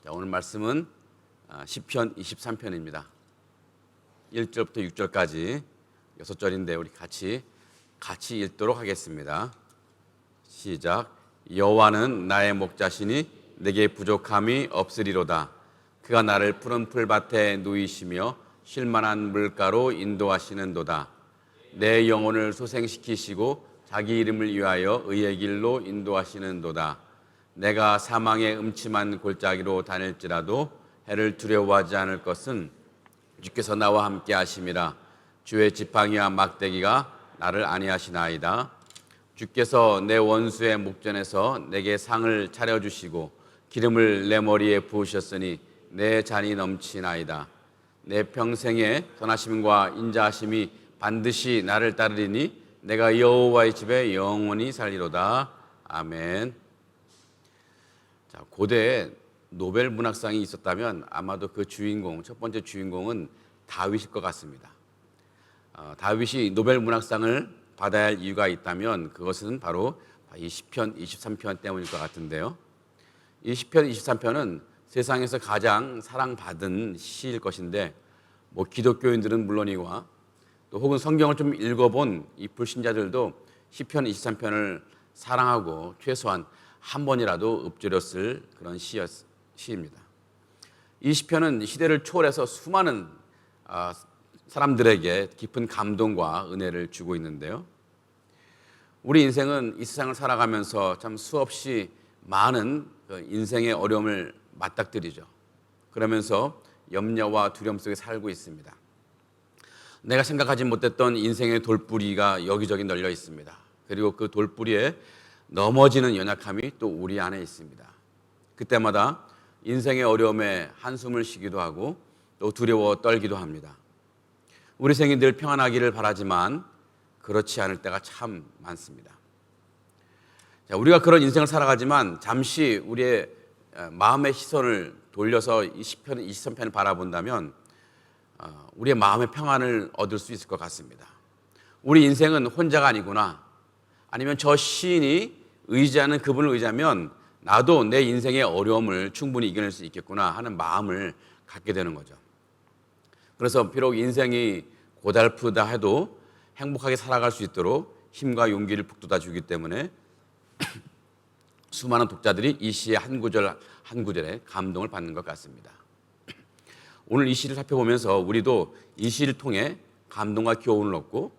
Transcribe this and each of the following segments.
오늘 말씀은 시편 23편입니다. 1절부터 6절까지 6절인데 우리 같이 읽도록 하겠습니다. 시작. 여호와는 나의 목자시니 내게 부족함이 없으리로다. 그가 나를 푸른 풀밭에 누이시며 쉴만한 물가로 인도하시는도다. 내 영혼을 소생시키시고 자기 이름을 위하여 의의 길로 인도하시는도다. 내가 사망의 음침한 골짜기로 다닐지라도 해를 두려워하지 않을 것은 주께서 나와 함께 하심이라. 주의 지팡이와 막대기가 나를 안위하시나이다. 주께서 내 원수의 목전에서 내게 상을 차려주시고 기름을 내 머리에 부으셨으니 내 잔이 넘치나이다. 내 평생의 선하심과 인자하심이 반드시 나를 따르리니 내가 여호와의 집에 영원히 살리로다. 아멘. 자, 고대에 노벨 문학상이 있었다면 아마도 그 주인공, 첫 번째 주인공은 다윗일 것 같습니다. 다윗이 노벨 문학상을 받아야 할 이유가 있다면 그것은 바로 이 시편 23편 때문일 것 같은데요. 이 시편 23편은 세상에서 가장 사랑받은 시일 것인데 기독교인들은 물론이고 또 혹은 성경을 좀 읽어본 이 불신자들도 시편 23편을 사랑하고 최소한 한 번이라도 읊조렸을 그런 시입니다. 이 시편은 시대를 초월해서 수많은 사람들에게 깊은 감동과 은혜를 주고 있는데요. 우리 인생은 이 세상을 살아가면서 참 수없이 많은 인생의 어려움을 맞닥뜨리죠. 그러면서 염려와 두려움 속에 살고 있습니다. 내가 생각하지 못했던 인생의 돌뿌리가 여기저기 널려 있습니다. 그리고 그 돌뿌리에 넘어지는 연약함이 또 우리 안에 있습니다. 그때마다 인생의 어려움에 한숨을 쉬기도 하고 또 두려워 떨기도 합니다. 우리 생이 늘 평안하기를 바라지만 그렇지 않을 때가 참 많습니다. 자, 우리가 그런 인생을 살아가지만 잠시 우리의 마음의 시선을 돌려서 이 시편 23편을 바라본다면 우리의 마음의 평안을 얻을 수 있을 것 같습니다. 우리 인생은 혼자가 아니구나. 아니면 저 시인이 의지하는 그분을 의지하면 나도 내 인생의 어려움을 충분히 이겨낼 수 있겠구나 하는 마음을 갖게 되는 거죠. 그래서 비록 인생이 고달프다 해도 행복하게 살아갈 수 있도록 힘과 용기를 북돋아 주기 때문에 수많은 독자들이 이 시의 한 구절 한 구절에 감동을 받는 것 같습니다. 오늘 이 시를 살펴보면서 우리도 이 시를 통해 감동과 교훈을 얻고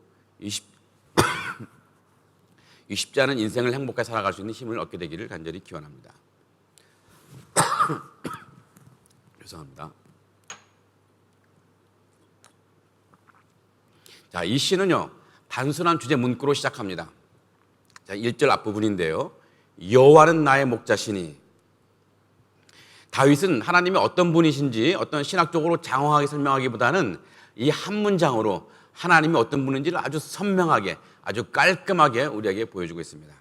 이 쉽지 않은 인생을 행복하게 살아갈 수 있는 힘을 얻게 되기를 간절히 기원합니다. 죄송합니다. 자, 이 시는요, 단순한 주제 문구로 시작합니다. 자, 1절 앞부분인데요. 여호와는 나의 목자시니. 다윗은 하나님이 어떤 분이신지 어떤 신학적으로 장황하게 설명하기보다는 이 한 문장으로 하나님이 어떤 분인지를 아주 선명하게, 아주 깔끔하게 우리에게 보여주고 있습니다.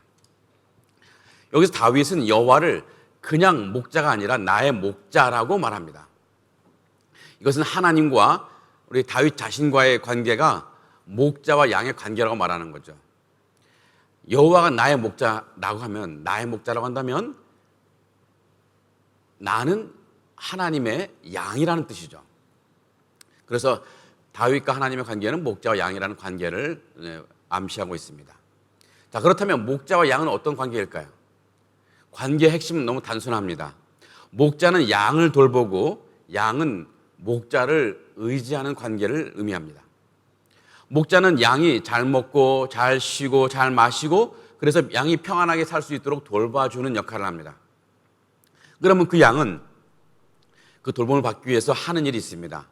여기서 다윗은 여호와를 그냥 목자가 아니라 나의 목자라고 말합니다. 이것은 하나님과 우리 다윗 자신과의 관계가 목자와 양의 관계라고 말하는 거죠. 여호와가 나의 목자라고 하면, 나의 목자라고 한다면 나는 하나님의 양이라는 뜻이죠. 그래서 다윗과 하나님의 관계는 목자와 양이라는 관계를 암시하고 있습니다. 자, 그렇다면 목자와 양은 어떤 관계일까요? 관계의 핵심은 너무 단순합니다. 목자는 양을 돌보고 양은 목자를 의지하는 관계를 의미합니다. 목자는 양이 잘 먹고 잘 쉬고 잘 마시고 그래서 양이 평안하게 살 수 있도록 돌봐주는 역할을 합니다. 그러면 그 양은 그 돌봄을 받기 위해서 하는 일이 있습니다.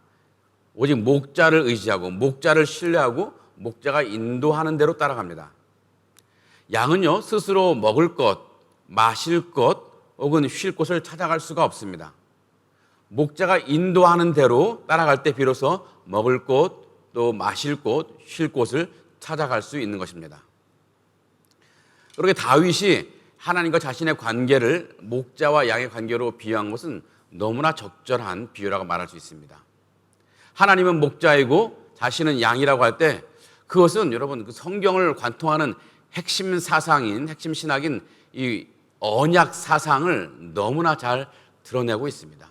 오직 목자를 의지하고 목자를 신뢰하고 목자가 인도하는 대로 따라갑니다. 양은요, 스스로 먹을 것, 마실 것 혹은 쉴 곳을 찾아갈 수가 없습니다. 목자가 인도하는 대로 따라갈 때 비로소 먹을 곳, 또 마실 곳, 쉴 곳을 찾아갈 수 있는 것입니다. 그렇게 다윗이 하나님과 자신의 관계를 목자와 양의 관계로 비유한 것은 너무나 적절한 비유라고 말할 수 있습니다. 하나님은 목자이고 자신은 양이라고 할 때 그것은 여러분 그 성경을 관통하는 핵심 사상인 핵심 신학인 이 언약 사상을 너무나 잘 드러내고 있습니다.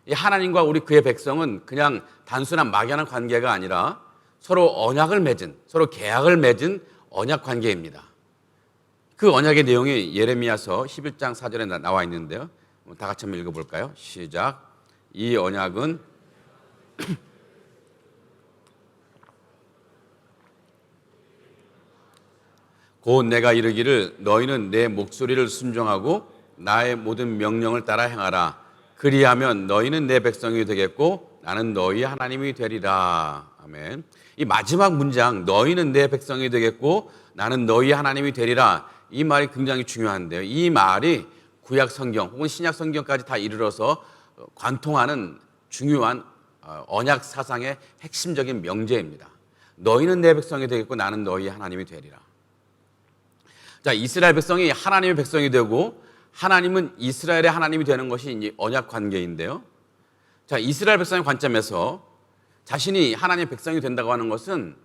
이 하나님과 우리 그의 백성은 그냥 단순한 막연한 관계가 아니라 서로 언약을 맺은, 서로 계약을 맺은 언약 관계입니다. 그 언약의 내용이 예레미야서 11장 4절에 나와 있는데요. 다 같이 한번 읽어볼까요? 시작. 이 언약은 곧 내가 이르기를 너희는 내 목소리를 순종하고 나의 모든 명령을 따라 행하라. 그리하면 너희는 내 백성이 되겠고 나는 너희 하나님이 되리라. 아멘. 이 마지막 문장 너희는 내 백성이 되겠고 나는 너희 하나님이 되리라. 이 말이 굉장히 중요한데요. 이 말이 구약 성경 혹은 신약 성경까지 다 이르러서 관통하는 중요한 언약 사상의 핵심적인 명제입니다. 너희는 내 백성이 되겠고 나는 너희 하나님이 되리라. 자, 이스라엘 백성이 하나님의 백성이 되고 하나님은 이스라엘의 하나님이 되는 것이 이제 언약 관계인데요. 자, 이스라엘 백성의 관점에서 자신이 하나님의 백성이 된다고 하는 것은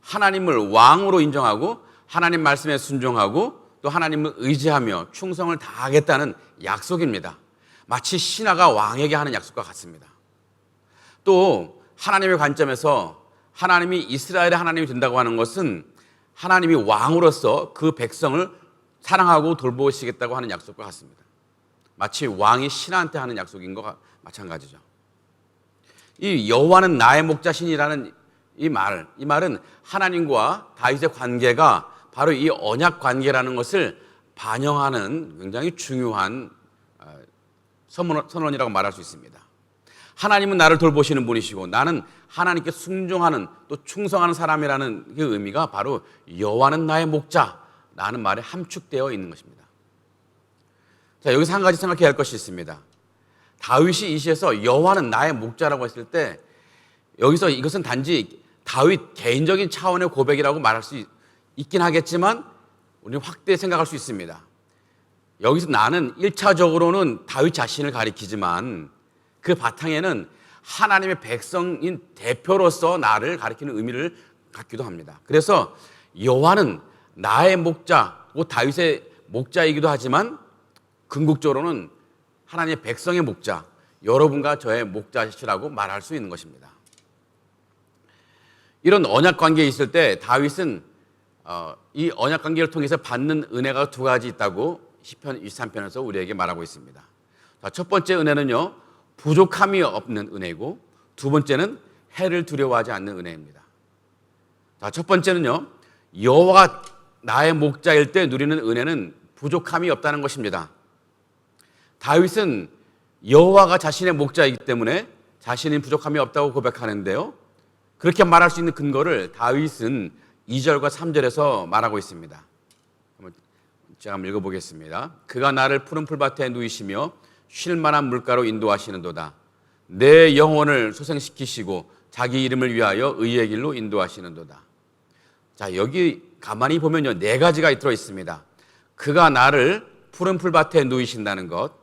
하나님을 왕으로 인정하고 하나님 말씀에 순종하고 또 하나님을 의지하며 충성을 다하겠다는 약속입니다. 마치 신하가 왕에게 하는 약속과 같습니다. 또 하나님의 관점에서 하나님이 이스라엘의 하나님이 된다고 하는 것은 하나님이 왕으로서 그 백성을 사랑하고 돌보시겠다고 하는 약속과 같습니다. 마치 왕이 신하한테 하는 약속인 것과 마찬가지죠. 이 여호와는 나의 목자신이라는 이 말은 하나님과 다윗의 관계가 바로 이 언약 관계라는 것을 반영하는 굉장히 중요한 선언이라고 말할 수 있습니다. 하나님은 나를 돌보시는 분이시고 나는 하나님께 순종하는 또 충성하는 사람이라는 그 의미가 바로 여호와는 나의 목자라는 말에 함축되어 있는 것입니다. 자, 여기서 한 가지 생각해야 할 것이 있습니다. 다윗이 이 시에서 여호와는 나의 목자라고 했을 때 여기서 이것은 단지 다윗 개인적인 차원의 고백이라고 말할 수 있긴 하겠지만 우리는 확대 생각할 수 있습니다. 여기서 나는 1차적으로는 다윗 자신을 가리키지만 그 바탕에는 하나님의 백성인 대표로서 나를 가리키는 의미를 갖기도 합니다. 그래서 여호와는 나의 목자, 다윗의 목자이기도 하지만 궁극적으로는 하나님의 백성의 목자, 여러분과 저의 목자시라고 말할 수 있는 것입니다. 이런 언약 관계에 있을 때 다윗은 이 언약 관계를 통해서 받는 은혜가 두 가지 있다고 시편 23편에서 우리에게 말하고 있습니다. 자, 첫 번째 은혜는요, 부족함이 없는 은혜이고 두 번째는 해를 두려워하지 않는 은혜입니다. 자, 첫 번째는요, 여호와가 나의 목자일 때 누리는 은혜는 부족함이 없다는 것입니다. 다윗은 여호와가 자신의 목자이기 때문에 자신은 부족함이 없다고 고백하는데요, 그렇게 말할 수 있는 근거를 다윗은 2절과 3절에서 말하고 있습니다. 제가 한번 읽어보겠습니다. 그가 나를 푸른 풀밭에 누이시며 쉴만한 물가로 인도하시는도다. 내 영혼을 소생시키시고 자기 이름을 위하여 의의 길로 인도하시는도다. 자, 여기 가만히 보면요, 네 가지가 들어 있습니다. 그가 나를 푸른 풀밭에 누이신다는 것,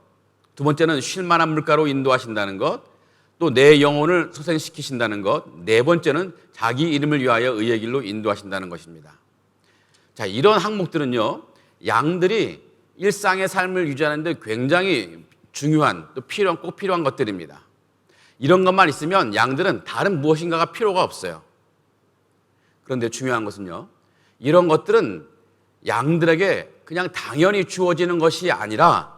두 번째는 쉴만한 물가로 인도하신다는 것, 또 내 영혼을 소생시키신다는 것, 네 번째는 자기 이름을 위하여 의의 길로 인도하신다는 것입니다. 자, 이런 항목들은요, 양들이 일상의 삶을 유지하는 데 굉장히 중요한, 또 꼭 필요한 것들입니다. 이런 것만 있으면 양들은 다른 무엇인가가 필요가 없어요. 그런데 중요한 것은요, 이런 것들은 양들에게 그냥 당연히 주어지는 것이 아니라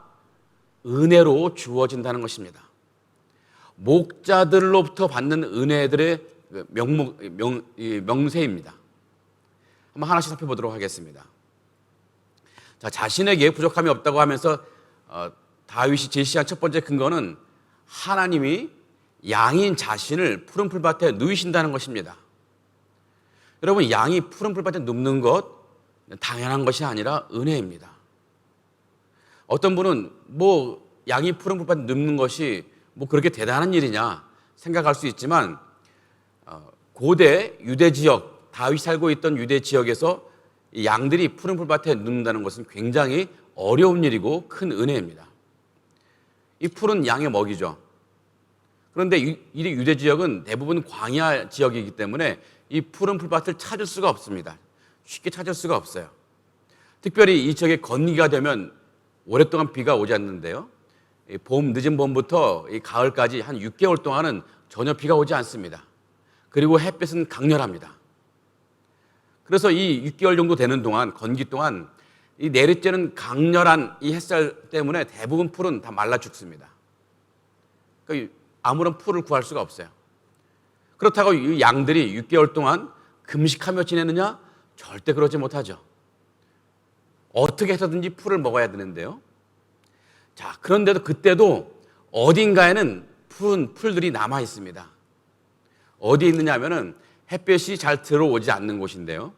은혜로 주어진다는 것입니다. 목자들로부터 받는 은혜들의 명세입니다. 한번 하나씩 살펴보도록 하겠습니다. 자, 자신에게 부족함이 없다고 하면서 다윗이 제시한 첫 번째 근거는 하나님이 양인 자신을 푸른 풀밭에 누이신다는 것입니다. 여러분, 양이 푸른 풀밭에 눕는 것 당연한 것이 아니라 은혜입니다. 어떤 분은 양이 푸른 풀밭에 눕는 것이 그렇게 대단한 일이냐 생각할 수 있지만 고대 유대 지역, 다윗이 살고 있던 유대 지역에서 양들이 푸른 풀밭에 눕는다는 것은 굉장히 어려운 일이고 큰 은혜입니다. 이 풀은 양의 먹이죠. 그런데 이 유대 지역은 대부분 광야 지역이기 때문에 이 푸른 풀밭을 찾을 수가 없습니다. 쉽게 찾을 수가 없어요. 특별히 이 지역에 건기가 되면 오랫동안 비가 오지 않는데요, 늦은 봄부터 이 가을까지 한 6개월 동안은 전혀 비가 오지 않습니다. 그리고 햇빛은 강렬합니다. 그래서 이 6개월 정도 되는 동안, 건기 동안 이 내리쬐는 강렬한 이 햇살 때문에 대부분 풀은 다 말라 죽습니다. 그러니까 아무런 풀을 구할 수가 없어요. 그렇다고 이 양들이 6개월 동안 금식하며 지내느냐? 절대 그러지 못하죠. 어떻게 해서든지 풀을 먹어야 되는데요. 자, 그런데도 그때도 어딘가에는 푸른 풀들이 남아 있습니다. 어디에 있느냐 하면은 햇볕이 잘 들어오지 않는 곳인데요.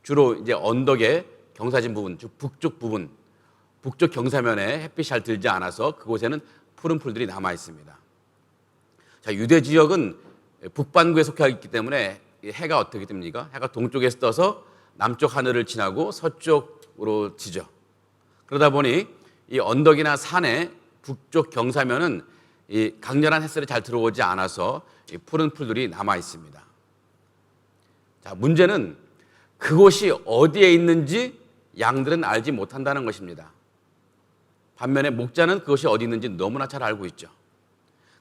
주로 이제 언덕의 경사진 부분, 즉 북쪽 부분, 북쪽 경사면에 햇빛이 잘 들지 않아서 그곳에는 푸른 풀들이 남아 있습니다. 자, 유대 지역은 북반구에 속해 있기 때문에 해가 어떻게 됩니까? 해가 동쪽에서 떠서 남쪽 하늘을 지나고 서쪽으로 지죠. 그러다 보니 이 언덕이나 산의 북쪽 경사면은 이 강렬한 햇살이 잘 들어오지 않아서 이 푸른 풀들이 남아 있습니다. 자, 문제는 그곳이 어디에 있는지 양들은 알지 못한다는 것입니다. 반면에 목자는 그것이 어디 있는지 너무나 잘 알고 있죠.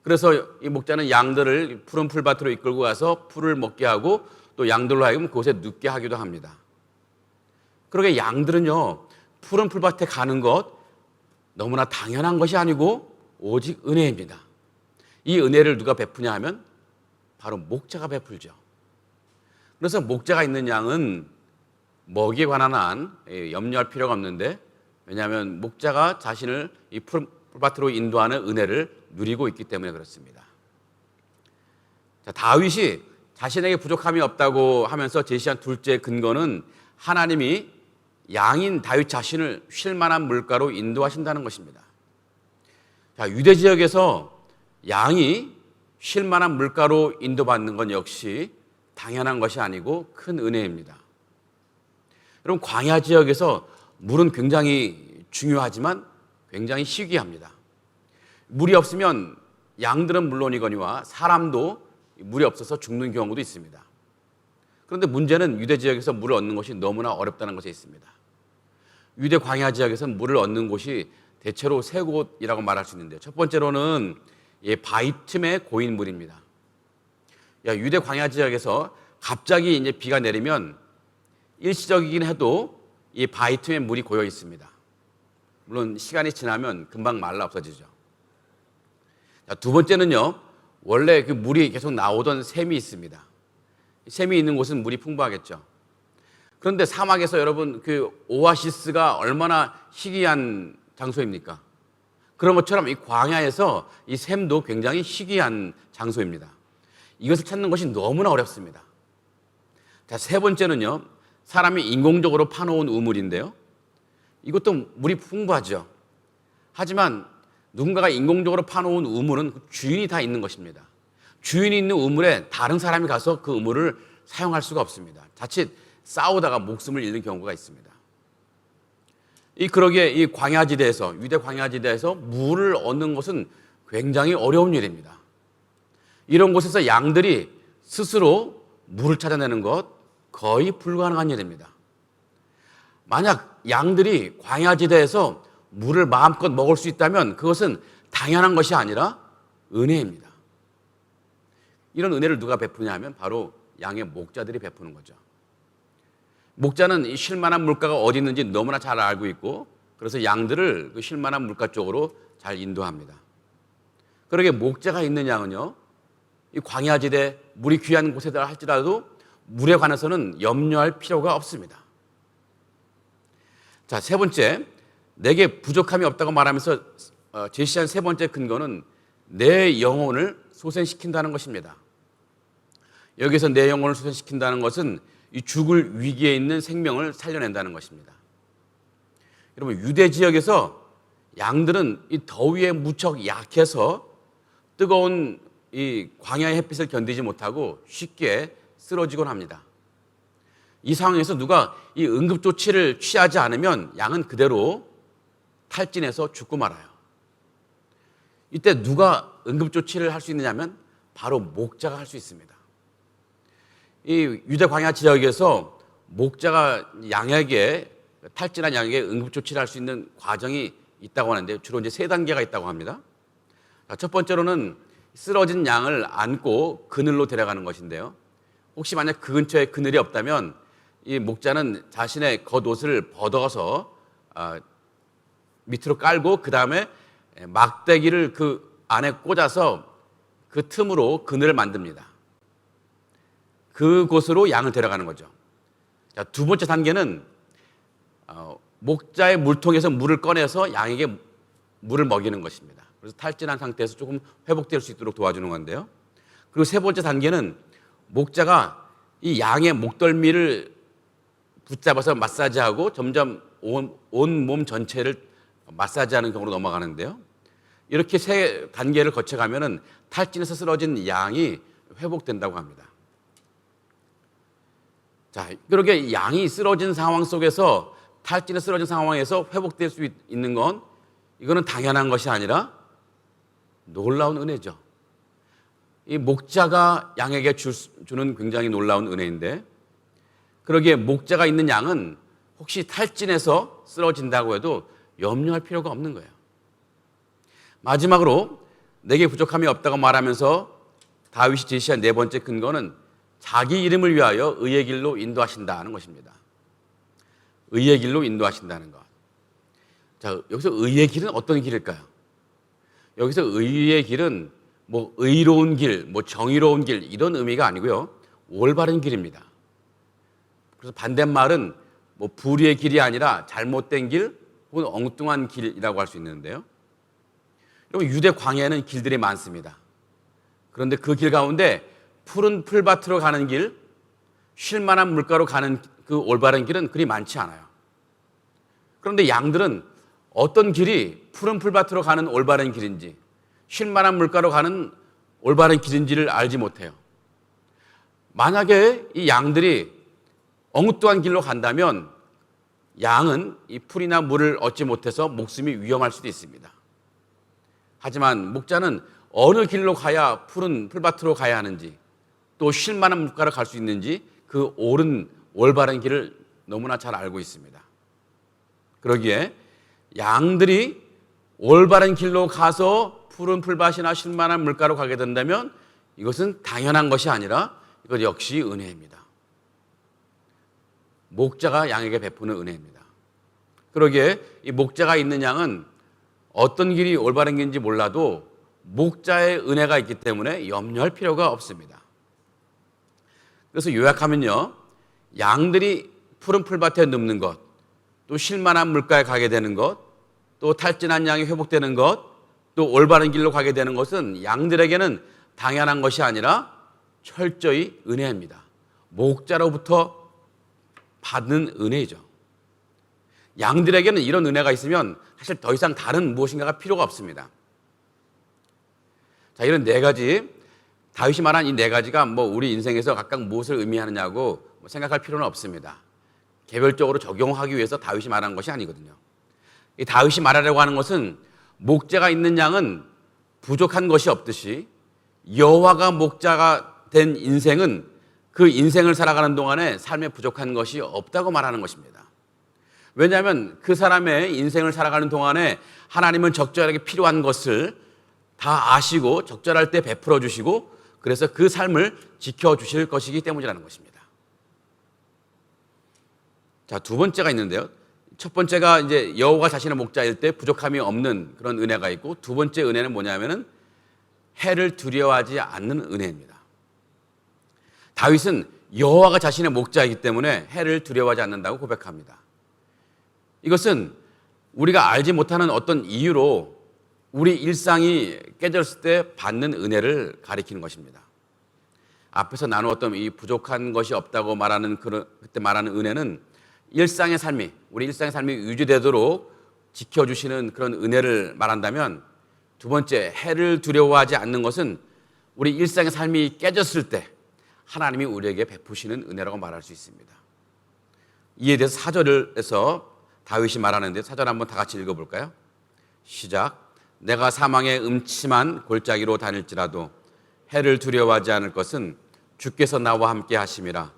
그래서 이 목자는 양들을 푸른 풀밭으로 이끌고 가서 풀을 먹게 하고 또 양들로 하여금 그곳에 눕게 하기도 합니다. 그러게 양들은요, 푸른 풀밭에 가는 것 너무나 당연한 것이 아니고 오직 은혜입니다. 이 은혜를 누가 베푸냐 하면 바로 목자가 베풀죠. 그래서 목자가 있는 양은 먹이에 관한 한 염려할 필요가 없는데, 왜냐하면 목자가 자신을 이 풀밭으로 인도하는 은혜를 누리고 있기 때문에 그렇습니다. 자, 다윗이 자신에게 부족함이 없다고 하면서 제시한 둘째 근거는 하나님이 양인 다윗 자신을 쉴 만한 물가로 인도하신다는 것입니다. 자, 유대 지역에서 양이 쉴 만한 물가로 인도받는 건 역시 당연한 것이 아니고 큰 은혜입니다. 여러분, 광야 지역에서 물은 굉장히 중요하지만 굉장히 희귀합니다. 물이 없으면 양들은 물론이거니와 사람도 물이 없어서 죽는 경우도 있습니다. 그런데 문제는 유대 지역에서 물을 얻는 것이 너무나 어렵다는 것에 있습니다. 유대 광야 지역에서는 물을 얻는 곳이 대체로 세 곳이라고 말할 수 있는데요. 첫 번째로는 바위 틈의 고인 물입니다. 유대 광야 지역에서 갑자기 이제 비가 내리면 일시적이긴 해도 이 바위 틈에 물이 고여 있습니다. 물론 시간이 지나면 금방 말라 없어지죠. 자, 두 번째는요, 원래 그 물이 계속 나오던 샘이 있습니다. 샘이 있는 곳은 물이 풍부하겠죠. 그런데 사막에서 여러분, 그 오아시스가 얼마나 희귀한 장소입니까? 그런 것처럼 이 광야에서 이 샘도 굉장히 희귀한 장소입니다. 이것을 찾는 것이 너무나 어렵습니다. 자, 세 번째는요, 사람이 인공적으로 파놓은 우물인데요. 이것도 물이 풍부하죠. 하지만 누군가가 인공적으로 파놓은 우물은 그 주인이 다 있는 것입니다. 주인이 있는 우물에 다른 사람이 가서 그 우물을 사용할 수가 없습니다. 자칫 싸우다가 목숨을 잃는 경우가 있습니다. 그러기에 이 광야지대에서, 유대 광야지대에서 물을 얻는 것은 굉장히 어려운 일입니다. 이런 곳에서 양들이 스스로 물을 찾아내는 것 거의 불가능한 일입니다. 만약 양들이 광야지대에서 물을 마음껏 먹을 수 있다면 그것은 당연한 것이 아니라 은혜입니다. 이런 은혜를 누가 베푸냐 하면 바로 양의 목자들이 베푸는 거죠. 목자는 쉴 만한 물가가 어디 있는지 너무나 잘 알고 있고, 그래서 양들을 그 쉴 만한 물가 쪽으로 잘 인도합니다. 그러게 목자가 있는 양은요, 이 광야지대 물이 귀한 곳에다 할지라도 물에 관해서는 염려할 필요가 없습니다. 자, 세 번째, 내게 부족함이 없다고 말하면서 제시한 세 번째 근거는 내 영혼을 소생시킨다는 것입니다. 여기서 내 영혼을 소생시킨다는 것은 이 죽을 위기에 있는 생명을 살려낸다는 것입니다. 여러분, 유대 지역에서 양들은 이 더위에 무척 약해서 뜨거운 이 광야의 햇빛을 견디지 못하고 쉽게 쓰러지곤 합니다. 이 상황에서 누가 이 응급조치를 취하지 않으면 양은 그대로 탈진해서 죽고 말아요. 이때 누가 응급조치를 할 수 있느냐면 바로 목자가 할 수 있습니다. 이 유대 광야 지역에서 목자가 양에게, 탈진한 양에게 응급조치를 할 수 있는 과정이 있다고 하는데 주로 이제 세 단계가 있다고 합니다. 첫 번째로는 쓰러진 양을 안고 그늘로 데려가는 것인데요. 혹시 만약 그 근처에 그늘이 없다면 이 목자는 자신의 겉옷을 벗어서 밑으로 깔고 그 다음에 막대기를 그 안에 꽂아서 그 틈으로 그늘을 만듭니다. 그곳으로 양을 데려가는 거죠. 자, 두 번째 단계는 목자의 물통에서 물을 꺼내서 양에게 물을 먹이는 것입니다. 그래서 탈진한 상태에서 조금 회복될 수 있도록 도와주는 건데요. 그리고 세 번째 단계는 목자가 이 양의 목덜미를 붙잡아서 마사지하고 점점 온 몸 전체를 마사지하는 경우로 넘어가는데요. 이렇게 세 단계를 거쳐가면은 탈진에서 쓰러진 양이 회복된다고 합니다. 자, 그렇게 양이 쓰러진 상황 속에서 탈진에 쓰러진 상황에서 회복될 수 있는 건 이거는 당연한 것이 아니라 놀라운 은혜죠. 이 목자가 양에게 주는 굉장히 놀라운 은혜인데, 그러기에 목자가 있는 양은 혹시 탈진해서 쓰러진다고 해도 염려할 필요가 없는 거예요. 마지막으로 내게 부족함이 없다고 말하면서 다윗이 제시한 네 번째 근거는 자기 이름을 위하여 의의 길로 인도하신다는 것입니다. 의의 길로 인도하신다는 것. 자, 여기서 의의 길은 어떤 길일까요? 여기서 의의 길은 뭐 의로운 길, 뭐 정의로운 길 이런 의미가 아니고요. 올바른 길입니다. 그래서 반대말은 뭐 불의의 길이 아니라 잘못된 길 혹은 엉뚱한 길이라고 할 수 있는데요. 여러분, 유대 광야에는 길들이 많습니다. 그런데 그 길 가운데 푸른 풀밭으로 가는 길, 쉴만한 물가로 가는 그 올바른 길은 그리 많지 않아요. 그런데 양들은 어떤 길이 푸른 풀밭으로 가는 올바른 길인지, 쉴만한 물가로 가는 올바른 길인지를 알지 못해요. 만약에 이 양들이 엉뚱한 길로 간다면 양은 이 풀이나 물을 얻지 못해서 목숨이 위험할 수도 있습니다. 하지만 목자는 어느 길로 가야 푸른 풀밭으로 가야 하는지, 또 쉴만한 물가로 갈 수 있는지 그 옳은 올바른 길을 너무나 잘 알고 있습니다. 그러기에 양들이 올바른 길로 가서 푸른 풀밭이나 쉴만한 물가로 가게 된다면 이것은 당연한 것이 아니라 이것 역시 은혜입니다. 목자가 양에게 베푸는 은혜입니다. 그러기에 이 목자가 있는 양은 어떤 길이 올바른 길인지 몰라도 목자의 은혜가 있기 때문에 염려할 필요가 없습니다. 그래서 요약하면요, 양들이 푸른 풀밭에 눕는 것, 또 쉴만한 물가에 가게 되는 것, 또 탈진한 양이 회복되는 것, 또 올바른 길로 가게 되는 것은 양들에게는 당연한 것이 아니라 철저히 은혜입니다. 목자로부터 받는 은혜이죠. 양들에게는 이런 은혜가 있으면 사실 더 이상 다른 무엇인가가 필요가 없습니다. 자, 이런 네 가지, 다윗이 말한 이 네 가지가 뭐 우리 인생에서 각각 무엇을 의미하느냐고 생각할 필요는 없습니다. 개별적으로 적용하기 위해서 다윗이 말한 것이 아니거든요. 이 다윗이 말하려고 하는 것은 목자가 있는 양은 부족한 것이 없듯이 여호와가 목자가 된 인생은 그 인생을 살아가는 동안에 삶에 부족한 것이 없다고 말하는 것입니다. 왜냐하면 그 사람의 인생을 살아가는 동안에 하나님은 적절하게 필요한 것을 다 아시고 적절할 때 베풀어 주시고 그래서 그 삶을 지켜주실 것이기 때문이라는 것입니다. 자, 두 번째가 있는데요. 첫 번째가 이제 여호와가 자신의 목자일 때 부족함이 없는 그런 은혜가 있고, 두 번째 은혜는 뭐냐면은 해를 두려워하지 않는 은혜입니다. 다윗은 여호와가 자신의 목자이기 때문에 해를 두려워하지 않는다고 고백합니다. 이것은 우리가 알지 못하는 어떤 이유로 우리 일상이 깨졌을 때 받는 은혜를 가리키는 것입니다. 앞에서 나누었던 이 부족한 것이 없다고 말하는 그때 말하는 은혜는 일상의 삶이, 우리 일상의 삶이 유지되도록 지켜주시는 그런 은혜를 말한다면, 두 번째 해를 두려워하지 않는 것은 우리 일상의 삶이 깨졌을 때 하나님이 우리에게 베푸시는 은혜라고 말할 수 있습니다. 이에 대해서 4절에서 다윗이 말하는데, 4절 한번 다 같이 읽어볼까요? 시작. 내가 사망의 음침한 골짜기로 다닐지라도 해를 두려워하지 않을 것은 주께서 나와 함께 하심이라.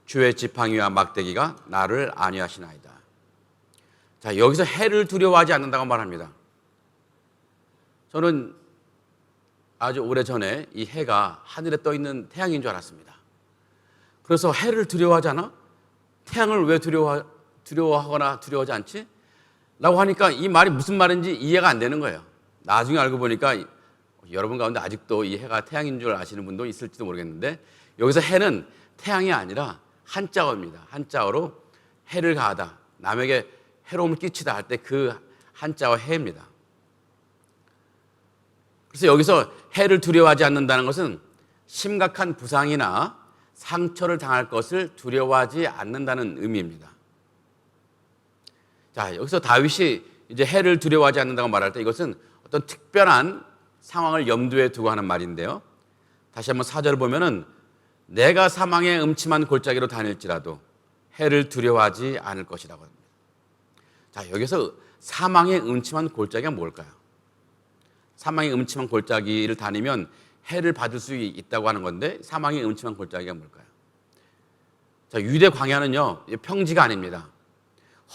주의 지팡이와 막대기가 나를 안위하시나이다. 자, 여기서 해를 두려워하지 않는다고 말합니다. 저는 아주 오래전에 이 해가 하늘에 떠 있는 태양인 줄 알았습니다. 그래서 해를 두려워하지 않아? 태양을 왜 두려워하거나 두려워하지 않지? 라고 하니까 이 말이 무슨 말인지 이해가 안 되는 거예요. 나중에 알고 보니까 여러분 가운데 아직도 이 해가 태양인 줄 아시는 분도 있을지도 모르겠는데, 여기서 해는 태양이 아니라 한자어입니다. 한자어로 해를 가하다, 남에게 해로움을 끼치다 할 때 그 한자어 해입니다. 그래서 여기서 해를 두려워하지 않는다는 것은 심각한 부상이나 상처를 당할 것을 두려워하지 않는다는 의미입니다. 자, 여기서 다윗이 이제 해를 두려워하지 않는다고 말할 때 이것은 어떤 특별한 상황을 염두에 두고 하는 말인데요. 다시 한번 4절을 보면은 내가 사망의 음침한 골짜기로 다닐지라도 해를 두려워하지 않을 것이라고 합니다. 자, 여기서 사망의 음침한 골짜기가 뭘까요? 사망의 음침한 골짜기를 다니면 해를 받을 수 있다고 하는 건데, 사망의 음침한 골짜기가 뭘까요? 자, 유대 광야는요, 평지가 아닙니다.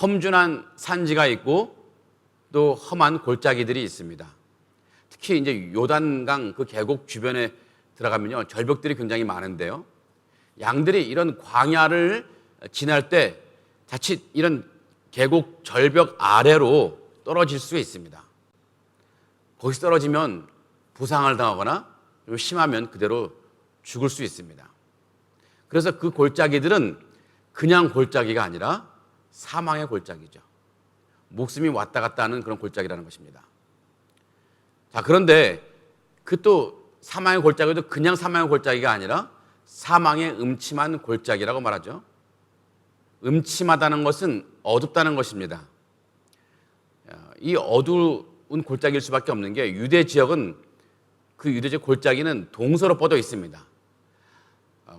험준한 산지가 있고 또 험한 골짜기들이 있습니다. 특히 이제 요단강 그 계곡 주변에 들어가면요, 절벽들이 굉장히 많은데요. 양들이 이런 광야를 지날 때 자칫 이런 계곡 절벽 아래로 떨어질 수 있습니다. 거기서 떨어지면 부상을 당하거나 좀 심하면 그대로 죽을 수 있습니다. 그래서 그 골짜기들은 그냥 골짜기가 아니라 사망의 골짜기죠. 목숨이 왔다 갔다 하는 그런 골짜기라는 것입니다. 자, 그런데 그 또 사망의 골짜기도 그냥 사망의 골짜기가 아니라 사망의 음침한 골짜기라고 말하죠. 음침하다는 것은 어둡다는 것입니다. 이 어두운 골짜기일 수밖에 없는 게, 유대 지역은 그 유대 지역 골짜기는 동서로 뻗어 있습니다.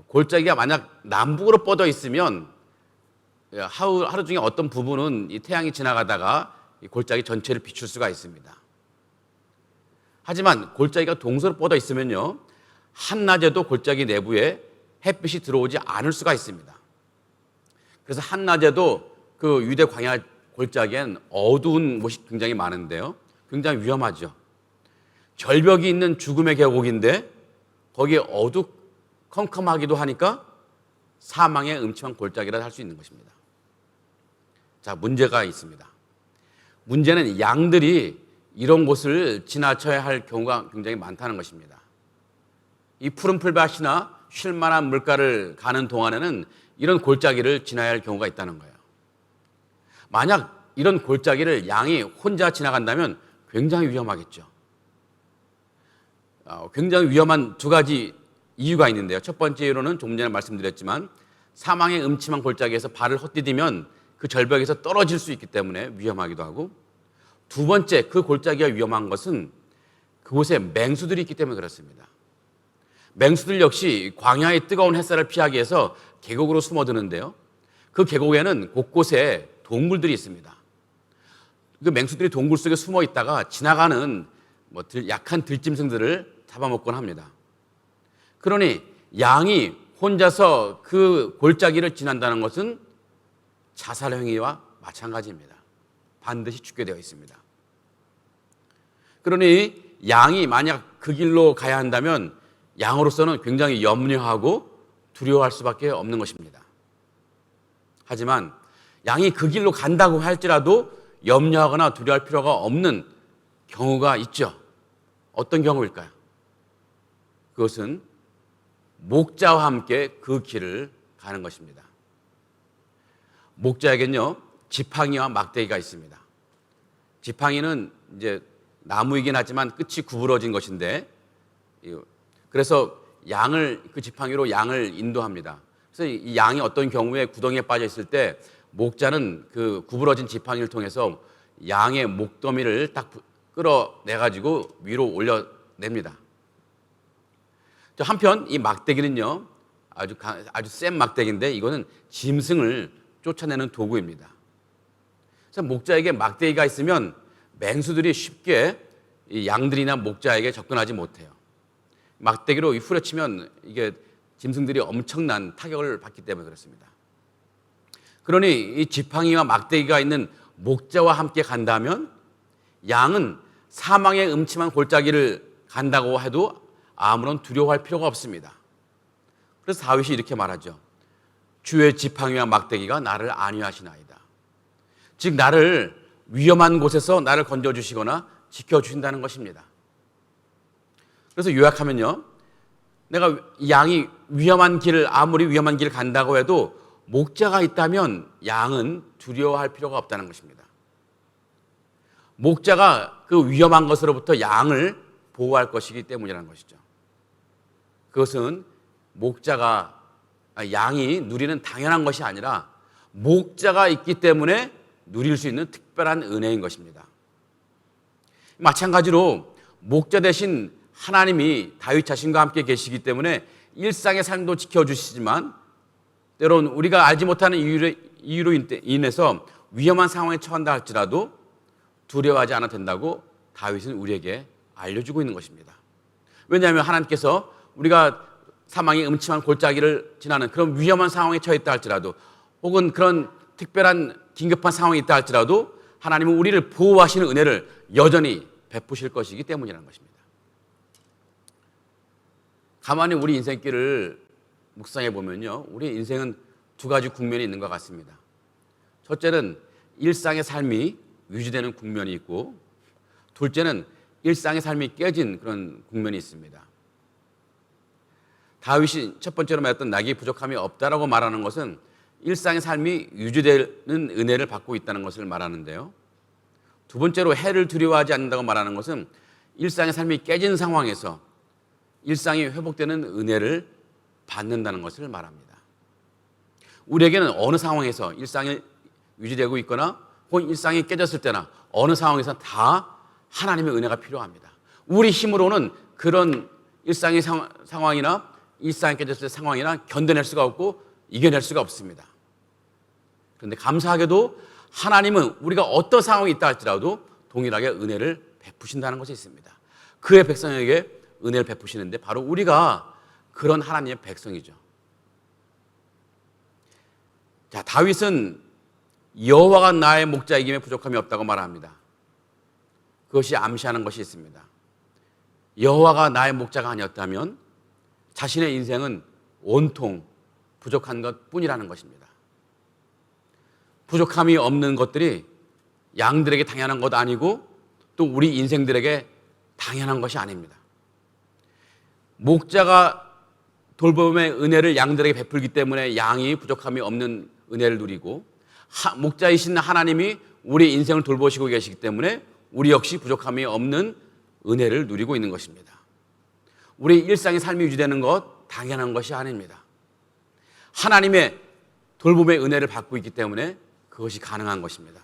골짜기가 만약 남북으로 뻗어 있으면 하루 중에 어떤 부분은 이 태양이 지나가다가 이 골짜기 전체를 비출 수가 있습니다. 하지만 골짜기가 동서로 뻗어 있으면요, 한낮에도 골짜기 내부에 햇빛이 들어오지 않을 수가 있습니다. 그래서 한낮에도 그 유대 광야 골짜기엔 어두운 곳이 굉장히 많은데요, 굉장히 위험하죠. 절벽이 있는 죽음의 계곡인데 거기에 어두컴컴하기도 하니까 사망의 음침한 골짜기라 할 수 있는 것입니다. 자, 문제가 있습니다. 문제는 양들이 이런 곳을 지나쳐야 할 경우가 굉장히 많다는 것입니다. 이 푸른 풀밭이나 쉴만한 물가를 가는 동안에는 이런 골짜기를 지나야 할 경우가 있다는 거예요. 만약 이런 골짜기를 양이 혼자 지나간다면 굉장히 위험하겠죠. 굉장히 위험한 두 가지 이유가 있는데요. 첫 번째 이유로는 조금 전에 말씀드렸지만 사망의 음침한 골짜기에서 발을 헛디디면 그 절벽에서 떨어질 수 있기 때문에 위험하기도 하고, 두 번째, 그 골짜기가 위험한 것은 그곳에 맹수들이 있기 때문에 그렇습니다. 맹수들 역시 광야의 뜨거운 햇살을 피하기 위해서 계곡으로 숨어드는데요, 그 계곡에는 곳곳에 동굴들이 있습니다. 그 맹수들이 동굴 속에 숨어 있다가 지나가는 약한 들짐승들을 잡아먹곤 합니다. 그러니 양이 혼자서 그 골짜기를 지난다는 것은 자살 행위와 마찬가지입니다. 반드시 죽게 되어 있습니다. 그러니 양이 만약 그 길로 가야 한다면 양으로서는 굉장히 염려하고 두려워할 수밖에 없는 것입니다. 하지만 양이 그 길로 간다고 할지라도 염려하거나 두려워할 필요가 없는 경우가 있죠. 어떤 경우일까요? 그것은 목자와 함께 그 길을 가는 것입니다. 목자에겐요, 지팡이와 막대기가 있습니다. 지팡이는 이제 나무이긴 하지만 끝이 구부러진 것인데, 그래서 그 지팡이로 양을 인도합니다. 그래서 이 양이 어떤 경우에 구덩이에 빠져 있을 때 목자는 그 구부러진 지팡이를 통해서 양의 목더미를 딱 끌어내가지고 위로 올려냅니다. 한편 이 막대기는요, 아주 센 막대기인데 이거는 짐승을 쫓아내는 도구입니다. 그래서 목자에게 막대기가 있으면 맹수들이 쉽게 이 양들이나 목자에게 접근하지 못해요. 막대기로 후려치면 이게 짐승들이 엄청난 타격을 받기 때문에 그렇습니다. 그러니 이 지팡이와 막대기가 있는 목자와 함께 간다면 양은 사망의 음침한 골짜기를 간다고 해도 아무런 두려워할 필요가 없습니다. 그래서 다윗이 이렇게 말하죠. 주의 지팡이와 막대기가 나를 안위하시나이다. 즉 나를 위험한 곳에서 나를 건져주시거나 지켜주신다는 것입니다. 그래서 요약하면요, 내가 양이 아무리 위험한 길을 간다고 해도 목자가 있다면 양은 두려워할 필요가 없다는 것입니다. 목자가 그 위험한 것으로부터 양을 보호할 것이기 때문이라는 것이죠. 그것은 양이 누리는 당연한 것이 아니라 목자가 있기 때문에 누릴 수 있는 특별한 은혜인 것입니다. 마찬가지로 목자 대신 하나님이 다윗 자신과 함께 계시기 때문에 일상의 삶도 지켜주시지만 때론 우리가 알지 못하는 이유로 인해서 위험한 상황에 처한다 할지라도 두려워하지 않아도 된다고 다윗은 우리에게 알려주고 있는 것입니다. 왜냐하면 하나님께서 우리가 사망의 음침한 골짜기를 지나는 그런 위험한 상황에 처했다 할지라도 혹은 그런 특별한 긴급한 상황이 있다 할지라도 하나님은 우리를 보호하시는 은혜를 여전히 베푸실 것이기 때문이라는 것입니다. 가만히 우리 인생길을 묵상해 보면요, 우리 인생은 두 가지 국면이 있는 것 같습니다. 첫째는 일상의 삶이 유지되는 국면이 있고, 둘째는 일상의 삶이 깨진 그런 국면이 있습니다. 다윗이 첫 번째로 말했던 나에게 부족함이 없다라고 말하는 것은 일상의 삶이 유지되는 은혜를 받고 있다는 것을 말하는데요. 두 번째로 해를 두려워하지 않는다고 말하는 것은 일상의 삶이 깨진 상황에서 일상이 회복되는 은혜를 받는다는 것을 말합니다. 우리에게는 어느 상황에서 일상이 유지되고 있거나 혹은 일상이 깨졌을 때나 어느 상황에서 다 하나님의 은혜가 필요합니다. 우리 힘으로는 그런 일상의 상황이나 일상이 깨졌을 때 상황이나 견뎌낼 수가 없고 이겨낼 수가 없습니다. 그런데 감사하게도 하나님은 우리가 어떤 상황이 있다 할지라도 동일하게 은혜를 베푸신다는 것이 있습니다. 그의 백성에게 은혜를 베푸시는데 바로 우리가 그런 하나님의 백성이죠. 자, 다윗은 여호와가 나의 목자이김에 부족함이 없다고 말합니다. 그것이 암시하는 것이 있습니다. 여호와가 나의 목자가 아니었다면 자신의 인생은 온통 부족한 것뿐이라는 것입니다. 부족함이 없는 것들이 양들에게 당연한 것 아니고 또 우리 인생들에게 당연한 것이 아닙니다. 목자가 돌봄의 은혜를 양들에게 베풀기 때문에 양이 부족함이 없는 은혜를 누리고 목자이신 하나님이 우리 인생을 돌보시고 계시기 때문에 우리 역시 부족함이 없는 은혜를 누리고 있는 것입니다. 우리 일상의 삶이 유지되는 것 당연한 것이 아닙니다. 하나님의 돌봄의 은혜를 받고 있기 때문에 그것이 가능한 것입니다.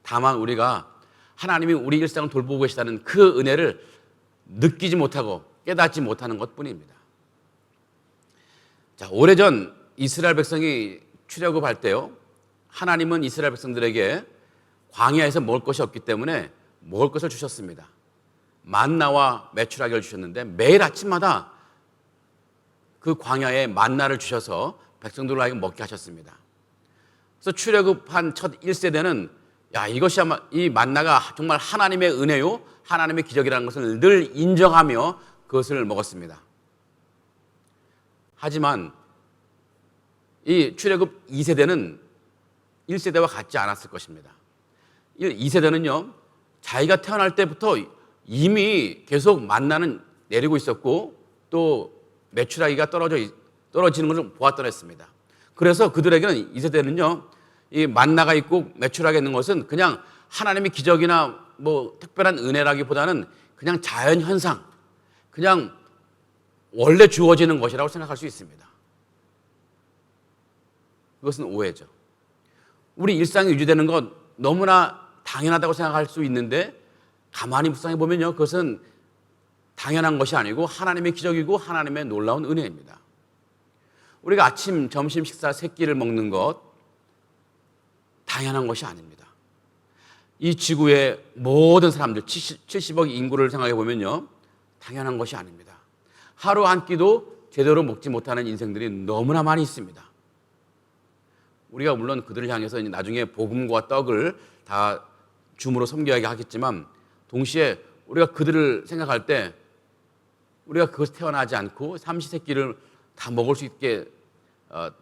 다만 우리가 하나님이 우리 일상을 돌보고 계시다는 그 은혜를 느끼지 못하고 깨닫지 못하는 것뿐입니다. 자, 오래전 이스라엘 백성이 출애굽할 때요, 하나님은 이스라엘 백성들에게 광야에서 먹을 것이 없기 때문에 먹을 것을 주셨습니다. 만나와 메추라기를 주셨는데 매일 아침마다 그 광야에 만나를 주셔서 백성들을 하여금 먹게 하셨습니다. 그래서 출애굽한 첫 1세대는 이것이 아마 이 만나가 정말 하나님의 은혜요, 하나님의 기적이라는 것을 늘 인정하며 그것을 먹었습니다. 하지만 이 출애굽 2세대는 1세대와 같지 않았을 것입니다. 2세대는요, 자기가 태어날 때부터 이미 계속 만나는 내리고 있었고 또 메추라기가 떨어지는 것을 보았던 했습니다. 그래서 그들에게는 2세대는요, 이 만나가 있고 메추라기가 있는 것은 그냥 하나님의 기적이나 뭐 특별한 은혜라기보다는 그냥 자연 현상, 그냥 원래 주어지는 것이라고 생각할 수 있습니다. 그것은 오해죠. 우리 일상이 유지되는 것 너무나 당연하다고 생각할 수 있는데 가만히 묵상해 보면요, 그것은 당연한 것이 아니고 하나님의 기적이고 하나님의 놀라운 은혜입니다. 우리가 아침, 점심, 식사, 세 끼를 먹는 것 당연한 것이 아닙니다. 이 지구의 모든 사람들 70억 인구를 생각해 보면요, 당연한 것이 아닙니다. 하루 한 끼도 제대로 먹지 못하는 인생들이 너무나 많이 있습니다. 우리가 물론 그들을 향해서 이제 나중에 복음과 떡을 다 줌으로 섬겨야 하겠지만 동시에 우리가 그들을 생각할 때 우리가 그것이 태어나지 않고 삼시세끼를 다 먹을 수 있게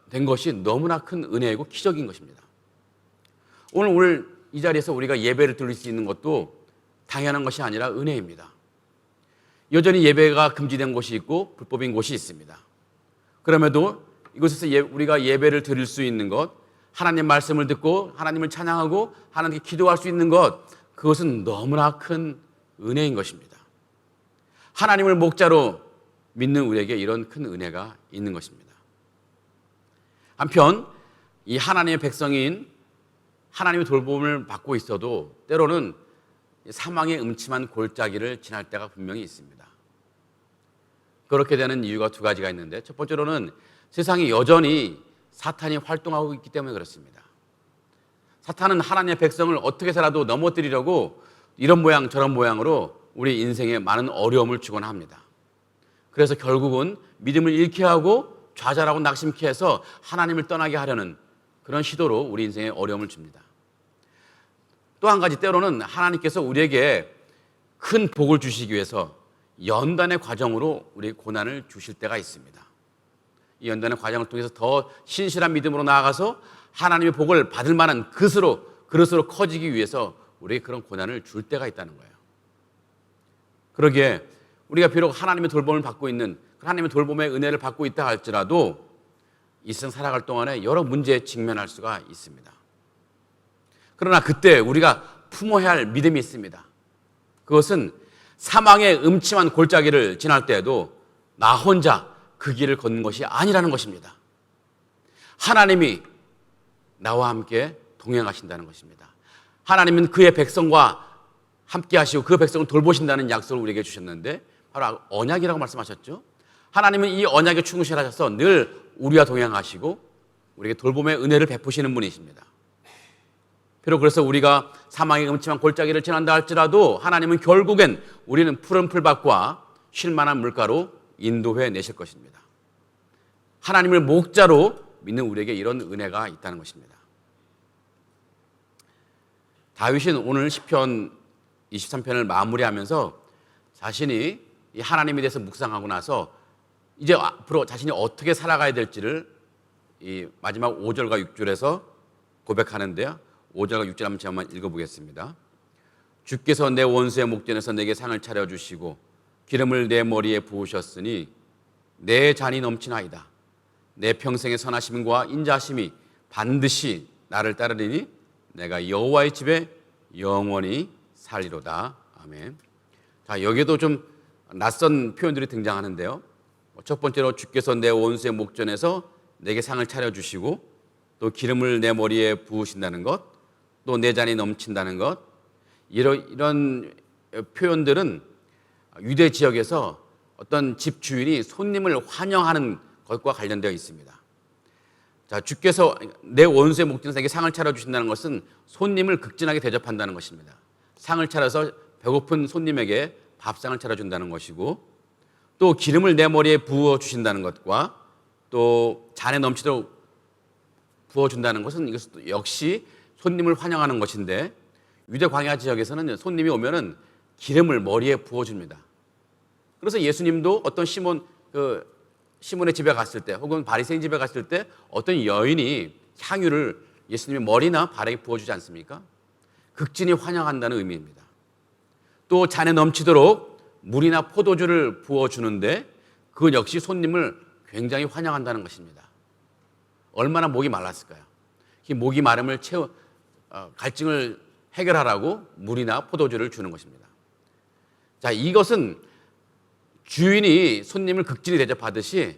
된 것이 너무나 큰 은혜이고 기적인 것입니다. 오늘 이 자리에서 우리가 예배를 드릴 수 있는 것도 당연한 것이 아니라 은혜입니다. 여전히 예배가 금지된 곳이 있고 불법인 곳이 있습니다. 그럼에도 이곳에서 우리가 예배를 드릴 수 있는 것, 하나님 말씀을 듣고 하나님을 찬양하고 하나님께 기도할 수 있는 것, 그것은 너무나 큰 은혜인 것입니다. 하나님을 목자로 믿는 우리에게 이런 큰 은혜가 있는 것입니다. 한편 이 하나님의 백성인 하나님의 돌봄을 받고 있어도 때로는 사망의 음침한 골짜기를 지날 때가 분명히 있습니다. 그렇게 되는 이유가 두 가지가 있는데, 첫 번째로는 세상에 여전히 사탄이 활동하고 있기 때문에 그렇습니다. 사탄은 하나님의 백성을 어떻게 해서라도 넘어뜨리려고 이런 모양 저런 모양으로 우리 인생에 많은 어려움을 주곤 합니다. 그래서 결국은 믿음을 잃게 하고 좌절하고 낙심케 해서 하나님을 떠나게 하려는 그런 시도로 우리 인생에 어려움을 줍니다. 또 한 가지, 때로는 하나님께서 우리에게 큰 복을 주시기 위해서 연단의 과정으로 우리 고난을 주실 때가 있습니다. 이 연단의 과정을 통해서 더 신실한 믿음으로 나아가서 하나님의 복을 받을 만한 그릇으로 커지기 위해서 우리에게 그런 고난을 줄 때가 있다는 거예요. 그러기에 우리가 비록 하나님의 돌봄을 받고 있는, 하나님의 돌봄의 은혜를 받고 있다 할지라도 이 세상 살아갈 동안에 여러 문제에 직면할 수가 있습니다. 그러나 그때 우리가 품어야 할 믿음이 있습니다. 그것은 사망의 음침한 골짜기를 지날 때에도 나 혼자 그 길을 걷는 것이 아니라는 것입니다. 하나님이 나와 함께 동행하신다는 것입니다. 하나님은 그의 백성과 함께 하시고 그 백성을 돌보신다는 약속을 우리에게 주셨는데 바로 언약이라고 말씀하셨죠. 하나님은 이 언약에 충실하셔서 늘 우리와 동행하시고 우리에게 돌봄의 은혜를 베푸시는 분이십니다. 비록 그래서 우리가 사망의 음침한 골짜기를 지난다 할지라도 하나님은 결국엔 우리는 푸른 풀밭과 쉴만한 물가로 인도해 내실 것입니다. 하나님을 목자로 믿는 우리에게 이런 은혜가 있다는 것입니다. 다윗은 오늘 시편 23편을 마무리하면서 자신이 이 하나님에 대해서 묵상하고 나서 이제 앞으로 자신이 어떻게 살아가야 될지를 이 마지막 5절과 6절에서 고백하는데요. 5절과 6절 한번 제가 한번 읽어보겠습니다. 주께서 내 원수의 목전에서 내게 상을 차려주시고 기름을 내 머리에 부으셨으니 내 잔이 넘치나이다. 내 평생의 선하심과 인자하심이 반드시 나를 따르리니 내가 여호와의 집에 영원히 살리로다. 아멘. 자, 여기에도 좀 낯선 표현들이 등장하는데요. 첫 번째로 주께서 내 원수의 목전에서 내게 상을 차려주시고 또 기름을 내 머리에 부으신다는 것, 또 내 잔이 넘친다는 것, 이런 표현들은 유대 지역에서 어떤 집 주인이 손님을 환영하는 것과 관련되어 있습니다. 자, 주께서 내 원수의 목전에서 내게 상을 차려주신다는 것은 손님을 극진하게 대접한다는 것입니다. 상을 차려서 배고픈 손님에게 밥상을 차려준다는 것이고, 또 기름을 내 머리에 부어주신다는 것과 또 잔에 넘치도록 부어준다는 것은 이것도 역시 손님을 환영하는 것인데, 유대 광야 지역에서는 손님이 오면은 기름을 머리에 부어줍니다. 그래서 예수님도 어떤 시몬의 집에 갔을 때, 혹은 바리새인 집에 갔을 때 어떤 여인이 향유를 예수님의 머리나 발에 부어주지 않습니까? 극진히 환영한다는 의미입니다. 또 잔에 넘치도록 물이나 포도주를 부어주는데 그건 역시 손님을 굉장히 환영한다는 것입니다. 얼마나 목이 말랐을까요? 이 목이 마름을 갈증을 해결하라고 물이나 포도주를 주는 것입니다. 자, 이것은 주인이 손님을 극진히 대접하듯이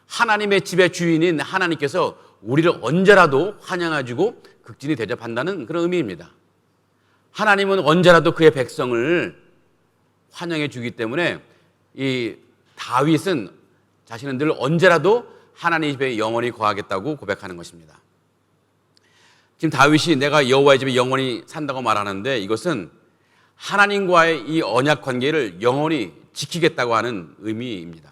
하나님의 집의 주인인 하나님께서 우리를 언제라도 환영해주고 극진히 대접한다는 그런 의미입니다. 하나님은 언제라도 그의 백성을 환영해 주기 때문에 이 다윗은 자신은 늘 언제라도 하나님 집에 영원히 거하겠다고 고백하는 것입니다. 지금 다윗이 내가 여호와의 집에 영원히 산다고 말하는데 이것은 하나님과의 이 언약 관계를 영원히 지키겠다고 하는 의미입니다.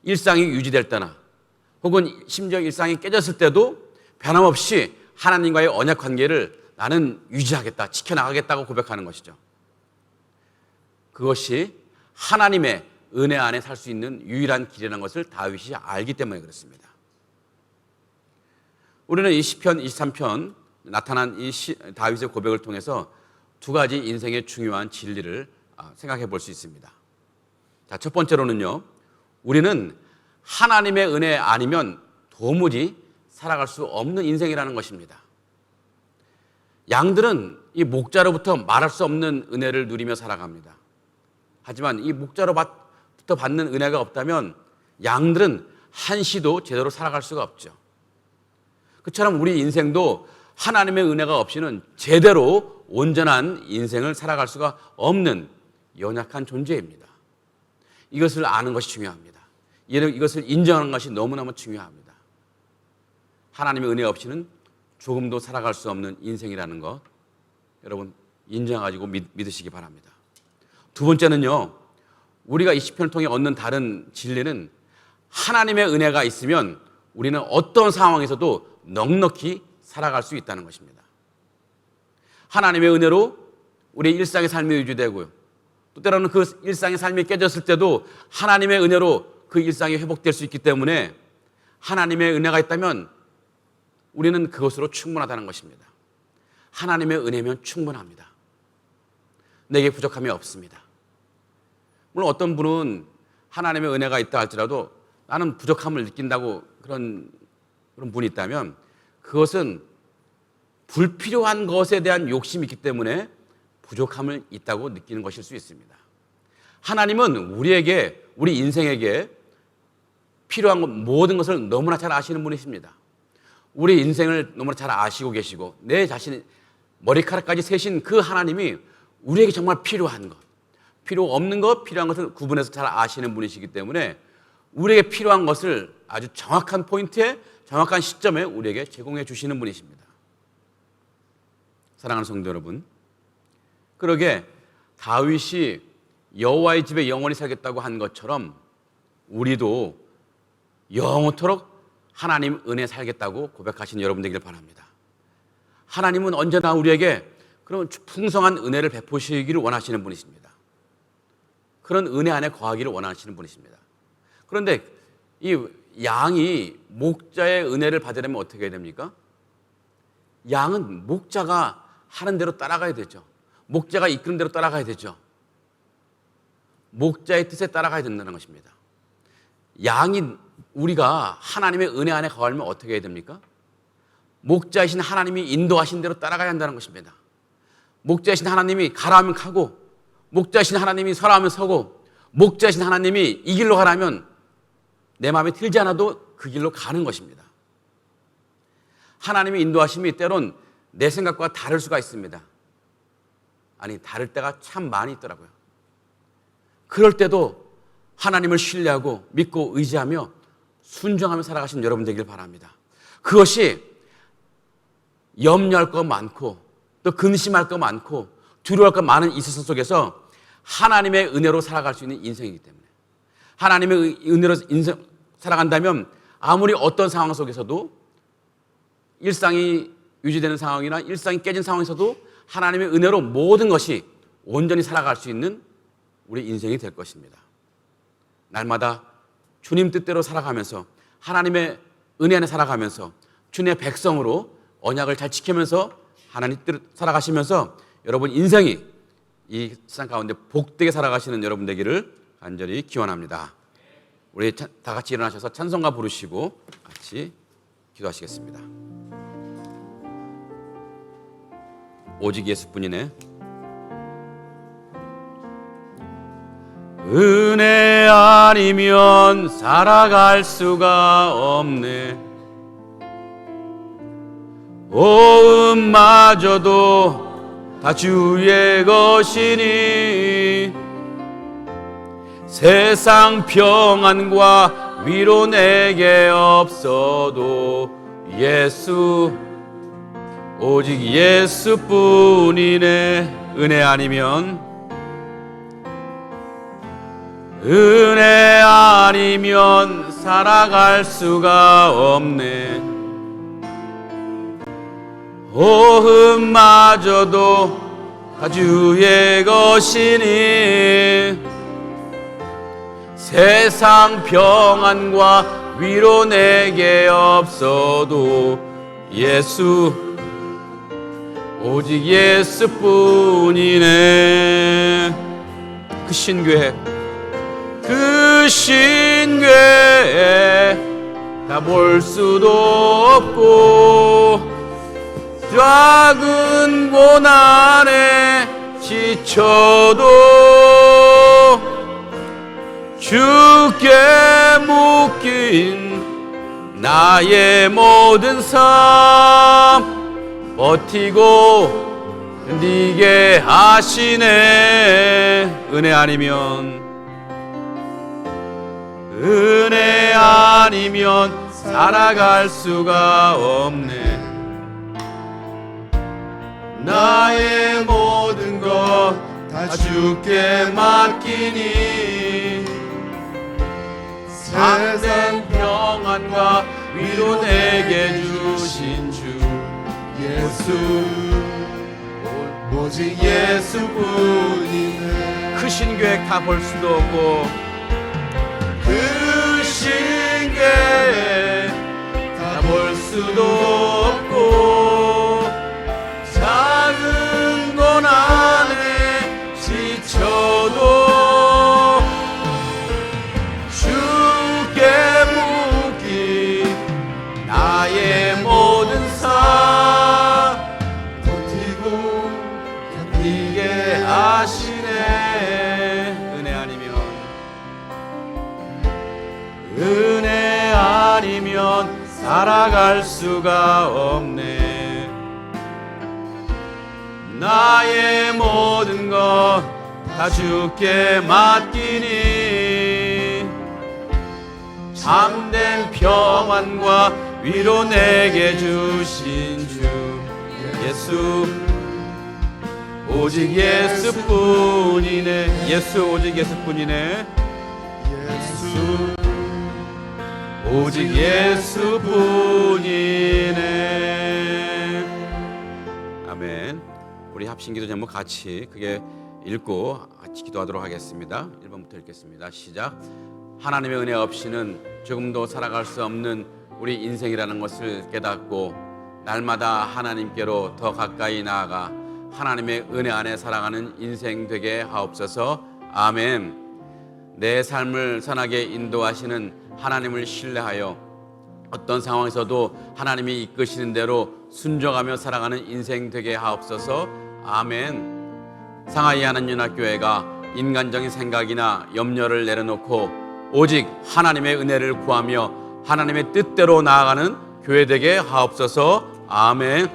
일상이 유지될 때나 혹은 심지어 일상이 깨졌을 때도 변함없이 하나님과의 언약 관계를 나는 유지하겠다, 지켜나가겠다고 고백하는 것이죠. 그것이 하나님의 은혜 안에 살 수 있는 유일한 길이라는 것을 다윗이 알기 때문에 그렇습니다. 우리는 이 시편 23편 나타난 이 다윗의 고백을 통해서 두 가지 인생의 중요한 진리를 생각해 볼 수 있습니다. 자, 첫 번째로는요, 우리는 하나님의 은혜 아니면 도무지 살아갈 수 없는 인생이라는 것입니다. 양들은 이 목자로부터 말할 수 없는 은혜를 누리며 살아갑니다. 하지만 이 목자로부터 받는 은혜가 없다면 양들은 한시도 제대로 살아갈 수가 없죠. 그처럼 우리 인생도 하나님의 은혜가 없이는 제대로 온전한 인생을 살아갈 수가 없는 연약한 존재입니다. 이것을 아는 것이 중요합니다. 이것을 인정하는 것이 너무너무 중요합니다. 하나님의 은혜 없이는 조금도 살아갈 수 없는 인생이라는 것, 여러분 인정하고 믿으시기 바랍니다. 두 번째는요, 우리가 이 시편을 통해 얻는 다른 진리는 하나님의 은혜가 있으면 우리는 어떤 상황에서도 넉넉히 살아갈 수 있다는 것입니다. 하나님의 은혜로 우리의 일상의 삶이 유지되고요, 또 때로는 그 일상의 삶이 깨졌을 때도 하나님의 은혜로 그 일상이 회복될 수 있기 때문에 하나님의 은혜가 있다면 우리는 그것으로 충분하다는 것입니다. 하나님의 은혜면 충분합니다. 내게 부족함이 없습니다. 물론 어떤 분은 하나님의 은혜가 있다 할지라도 나는 부족함을 느낀다고 그런 분이 있다면 그것은 불필요한 것에 대한 욕심이 있기 때문에 부족함을 있다고 느끼는 것일 수 있습니다. 하나님은 우리 인생에게 필요한 모든 것을 너무나 잘 아시는 분이십니다. 우리 인생을 너무나 잘 아시고 계시고 내 자신의 머리카락까지 세신 그 하나님이 우리에게 정말 필요한 것, 필요 없는 것, 필요한 것을 구분해서 잘 아시는 분이시기 때문에 우리에게 필요한 것을 아주 정확한 포인트에 정확한 시점에 우리에게 제공해 주시는 분이십니다. 사랑하는 성도 여러분, 그러게 다윗이 여호와의 집에 영원히 살겠다고 한 것처럼 우리도 영원토록 하나님 은혜 살겠다고 고백하시는 여러분 되기를 바랍니다. 하나님은 언제나 우리에게 그런 풍성한 은혜를 베푸시기를 원하시는 분이십니다. 그런 은혜 안에 거하기를 원하시는 분이십니다. 그런데 이 양이 목자의 은혜를 받으려면 어떻게 해야 됩니까? 양은 목자가 하는 대로 따라가야 되죠. 목자가 이끄는 대로 따라가야 되죠. 목자의 뜻에 따라가야 된다는 것입니다. 양이 우리가 하나님의 은혜 안에 거하려면 어떻게 해야 됩니까? 목자이신 하나님이 인도하신 대로 따라가야 한다는 것입니다. 목자이신 하나님이 가라 하면 가고, 목자이신 하나님이 서라 하면 서고, 목자이신 하나님이 이 길로 가라면 내 마음에 들지 않아도 그 길로 가는 것입니다. 하나님의 인도하심이 때론 내 생각과 다를 수가 있습니다. 아니, 다를 때가 참 많이 있더라고요. 그럴 때도 하나님을 신뢰하고 믿고 의지하며 순종하며 살아가시는 여러분 되길 바랍니다. 그것이 염려할 거 많고 또 근심할 거 많고 두려워할 거 많은 이 세상 속에서 하나님의 은혜로 살아갈 수 있는 인생이기 때문에, 하나님의 은혜로 인생 살아간다면 아무리 어떤 상황 속에서도, 일상이 유지되는 상황이나 일상이 깨진 상황에서도 하나님의 은혜로 모든 것이 온전히 살아갈 수 있는 우리 인생이 될 것입니다. 날마다 주님 뜻대로 살아가면서 하나님의 은혜 안에 살아가면서 주님의 백성으로 언약을 잘 지키면서 하나님 뜻대로 살아가시면서 여러분 인생이 이 세상 가운데 복되게 살아가시는 여러분 되기를 간절히 기원합니다. 우리 다 같이 일어나셔서 찬송가 부르시고 같이 기도하시겠습니다. 오직 예수뿐이네. 은혜 아니면 살아갈 수가 없네. 오음마저도 다 주의 것이니 세상 평안과 위로 내게 없어도 예수, 오직 예수뿐이네. 은혜 아니면, 은혜 아니면 살아갈 수가 없네. 호흡마저도 다 주의 것이니 세상 평안과 위로 내게 없어도 예수 오직 예수뿐이네. 그 신교회 다 볼 수도 없고 작은 고난에 지쳐도 주께 묶인 나의 모든 삶 버티고 견디게 하시네. 은혜 아니면 살아갈 수가 없네. 나의 모든 것 다 주께 맡기니 세상 평안과 위로 내게 주신 주 예수 오직 예수뿐이네. 그 신교회 다 볼 수도 없고 그 신교회 다 볼 수도 없고 작은 고난에 지쳐도 주께 묶인 나의 모든 삶 버티고 견디게 하시네. 은혜 아니면 살아갈 수가 없네. 나의 모든 것 다 주께 맡기니 참된 평안과 위로 내게 주신 주 예수 오직 예수뿐이네. 예수 오직 예수뿐이네. 예수 오직 예수뿐이네. 아멘. 우리 합심기도 제목 같이 크게 읽고 같이 기도하도록 하겠습니다. 1번부터 읽겠습니다. 시작. 하나님의 은혜 없이는 조금도 살아갈 수 없는 우리 인생이라는 것을 깨닫고 날마다 하나님께로 더 가까이 나아가 하나님의 은혜 안에 살아가는 인생 되게 하옵소서. 아멘. 내 삶을 선하게 인도하시는 하나님을 신뢰하여 어떤 상황에서도 하나님이 이끄시는 대로 순종하며 살아가는 인생 되게 하옵소서. 아멘. 상하이 하나님연합교회가 인간적인 생각이나 염려를 내려놓고 오직 하나님의 은혜를 구하며 하나님의 뜻대로 나아가는 교회 되게 하옵소서. 아멘.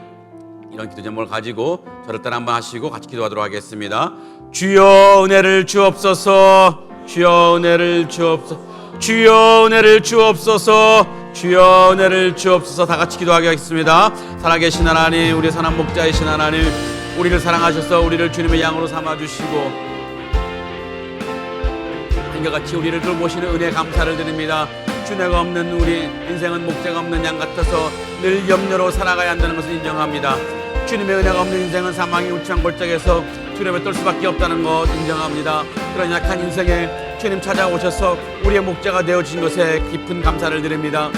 이런 기도 제목을 가지고 저를 따라 한번 하시고 같이 기도하도록 하겠습니다. 주여 은혜를 주옵소서. 주여 은혜를 주옵소서. 주여 은혜를 주옵소서. 주여 은혜를 주옵소서. 다 같이 기도하겠습니다. 살아계신 하나님, 우리 선한 목자이신 하나님, 우리를 사랑하셔서 우리를 주님의 양으로 삼아주시고 한결같이 우리를 돌보시는 은혜 감사를 드립니다. 주내가 없는 우리 인생은 목자가 없는 양 같아서 늘 염려로 살아가야 한다는 것을 인정합니다. 주님의 은혜가 없는 인생은 사망의 우창 골짜기에서 두려움에 떨 수밖에 없다는 것 인정합니다. 그런 약한 인생에 주님 찾아오셔서 우리의 목자가 되어주신 것에 깊은 감사를 드립니다.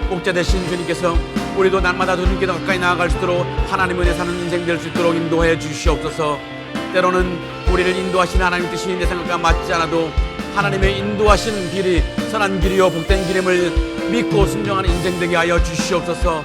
목자 되신 주님께서 우리도 날마다 주님께 더 가까이 나아갈 수 있도록 하나님 은혜 사는 인생 될 수 있도록 인도해 주시옵소서. 때로는 우리를 인도하시는 하나님 뜻이 내 생각과 맞지 않아도 하나님의 인도하시는 길이 선한 길이요 복된 길임을 믿고 순종하는 인생 되게 하여 주시옵소서.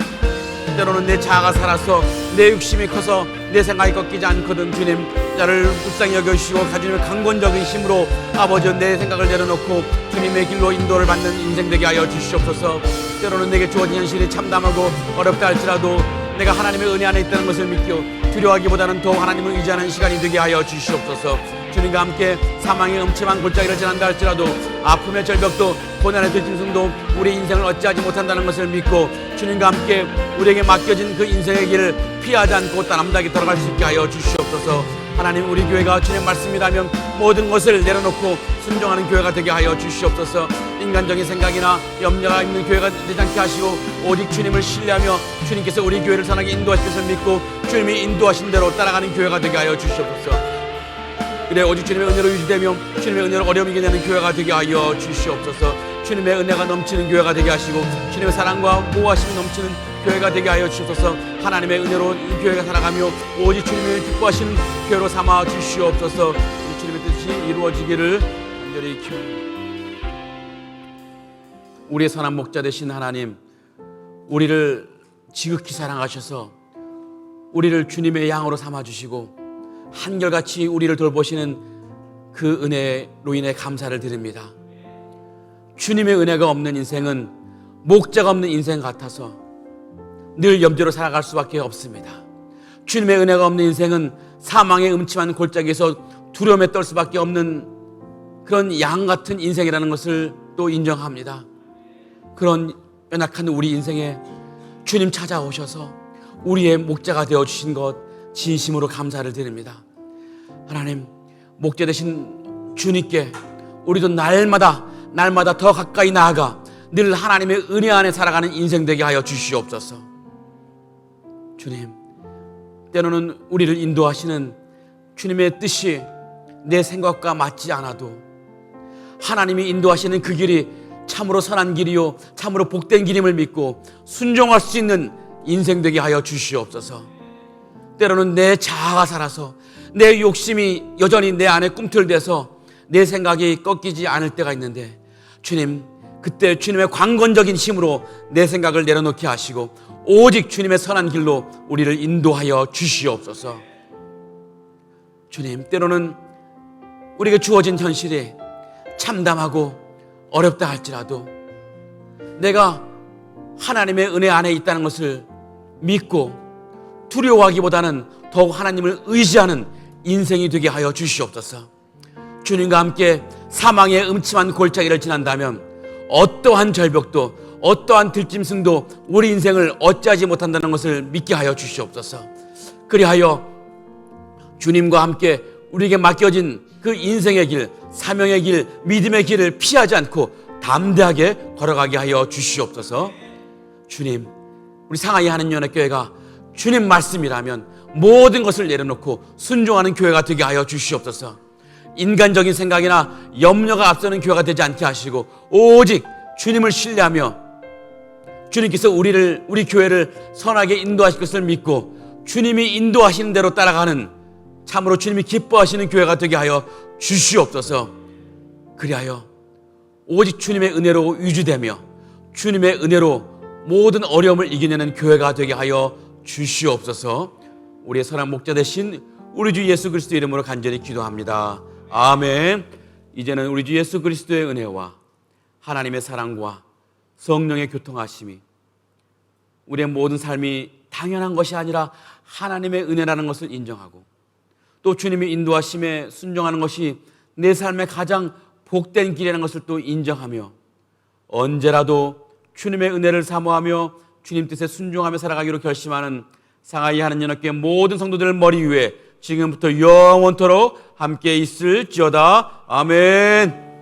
때로는 내 자아가 살아서 내 욕심이 커서 내 생각이 꺾이지 않거든 주님 나를 불쌍히 여겨주시고 주님의 강권적인 힘으로 아버지 내 생각을 내려놓고 주님의 길로 인도를 받는 인생 되게 하여 주시옵소서. 때로는 내게 주어진 현실이 참담하고 어렵다 할지라도 내가 하나님의 은혜 안에 있다는 것을 믿고 두려워하기보다는 더 하나님을 의지하는 시간이 되게 하여 주시옵소서. 주님과 함께 사망의 음침한 골짜기를 지난다 할지라도 아픔의 절벽도 고난의 들짐승도 우리 인생을 어찌하지 못한다는 것을 믿고 주님과 함께 우리에게 맡겨진 그 인생의 길을 피하지 않고 따람다게 돌아갈 수 있게 하여 주시옵소서. 하나님 우리 교회가 주님 말씀이라면 모든 것을 내려놓고 순종하는 교회가 되게 하여 주시옵소서. 인간적인 생각이나 염려가 있는 교회가 되지 않게 하시고 오직 주님을 신뢰하며 주님께서 우리 교회를 선하게 인도하실 것을 믿고 주님이 인도하신 대로 따라가는 교회가 되게 하여 주시옵소서. 그래 오직 주님의 은혜로 유지되며 주님의 은혜로 어려움이 이겨내는 교회가 되게 하여 주시옵소서. 주님의 은혜가 넘치는 교회가 되게 하시고 주님의 사랑과 보호하심이 넘치는 교회가 되게 하여 주시옵소서. 하나님의 은혜로 이 교회가 살아가며 오직 주님을 기뻐하시는 교회로 삼아 주시옵소서. 우리 주님의 뜻이 이루어지기를 간절히 기원합니다. 우리의 선한 목자 되신 하나님, 우리를 지극히 사랑하셔서 우리를 주님의 양으로 삼아주시고 한결같이 우리를 돌보시는 그 은혜로 인해 감사를 드립니다. 주님의 은혜가 없는 인생은 목자가 없는 인생 같아서 늘 염려로 살아갈 수밖에 없습니다. 주님의 은혜가 없는 인생은 사망의 음침한 골짜기에서 두려움에 떨 수밖에 없는 그런 양 같은 인생이라는 것을 또 인정합니다. 그런 연약한 우리 인생에 주님 찾아오셔서 우리의 목자가 되어주신 것 진심으로 감사를 드립니다. 하나님, 목자 되신 주님께 우리도 날마다 더 가까이 나아가 늘 하나님의 은혜 안에 살아가는 인생 되게 하여 주시옵소서. 주님, 때로는 우리를 인도하시는 주님의 뜻이 내 생각과 맞지 않아도 하나님이 인도하시는 그 길이 참으로 선한 길이요 참으로 복된 길임을 믿고 순종할 수 있는 인생 되게 하여 주시옵소서. 때로는 내 자아가 살아서 내 욕심이 여전히 내 안에 꿈틀대서 내 생각이 꺾이지 않을 때가 있는데 주님, 그때 주님의 강건적인 힘으로 내 생각을 내려놓게 하시고 오직 주님의 선한 길로 우리를 인도하여 주시옵소서. 주님, 때로는 우리에게 주어진 현실이 참담하고 어렵다 할지라도 내가 하나님의 은혜 안에 있다는 것을 믿고 두려워하기보다는 더욱 하나님을 의지하는 인생이 되게 하여 주시옵소서. 주님과 함께 사망의 음침한 골짜기를 지난다면 어떠한 절벽도 어떠한 들짐승도 우리 인생을 어찌하지 못한다는 것을 믿게 하여 주시옵소서. 그리하여 주님과 함께 우리에게 맡겨진 그 인생의 길, 사명의 길, 믿음의 길을 피하지 않고 담대하게 걸어가게 하여 주시옵소서. 주님, 우리 상하이 하느님연합교회가 주님 말씀이라면 모든 것을 내려놓고 순종하는 교회가 되게 하여 주시옵소서. 인간적인 생각이나 염려가 앞서는 교회가 되지 않게 하시고 오직 주님을 신뢰하며 주님께서 우리 교회를 선하게 인도하실 것을 믿고 주님이 인도하시는 대로 따라가는 참으로 주님이 기뻐하시는 교회가 되게 하여 주시옵소서. 그리하여 오직 주님의 은혜로 유지되며 주님의 은혜로 모든 어려움을 이겨내는 교회가 되게 하여 주시옵소서. 우리의 선한 목자 되신 우리 주 예수 그리스도 이름으로 간절히 기도합니다. 아멘. 이제는 우리 주 예수 그리스도의 은혜와 하나님의 사랑과 성령의 교통하심이 우리의 모든 삶이 당연한 것이 아니라 하나님의 은혜라는 것을 인정하고 또 주님이 인도하심에 순종하는 것이 내 삶의 가장 복된 길이라는 것을 또 인정하며 언제라도 주님의 은혜를 사모하며 주님 뜻에 순종하며 살아가기로 결심하는 상하이 하느님연합교회 모든 성도들 머리 위에 지금부터 영원토록 함께 있을지어다. 아멘.